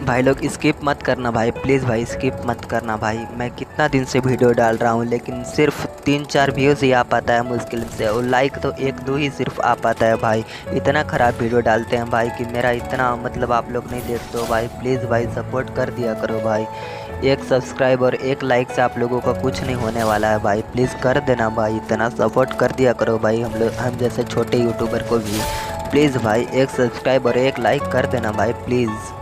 भाई लोग स्किप मत करना भाई, प्लीज़ भाई स्किप मत करना भाई। मैं कितना दिन से वीडियो डाल रहा हूँ लेकिन सिर्फ 3-4 व्यूज़ ही आ पाता है मुश्किल से, और लाइक तो 1-2 ही सिर्फ आ पाता है भाई। इतना ख़राब वीडियो डालते हैं भाई कि मेरा इतना मतलब आप लोग नहीं देखते हो भाई। प्लीज़ भाई सपोर्ट कर दिया करो भाई। एक सब्सक्राइब और एक लाइक से आप लोगों का कुछ नहीं होने वाला है भाई। प्लीज़ कर देना भाई, इतना सपोर्ट कर दिया करो भाई हम जैसे छोटे यूट्यूबर को भी। प्लीज़ भाई एक सब्सक्राइब और एक लाइक कर देना भाई प्लीज़।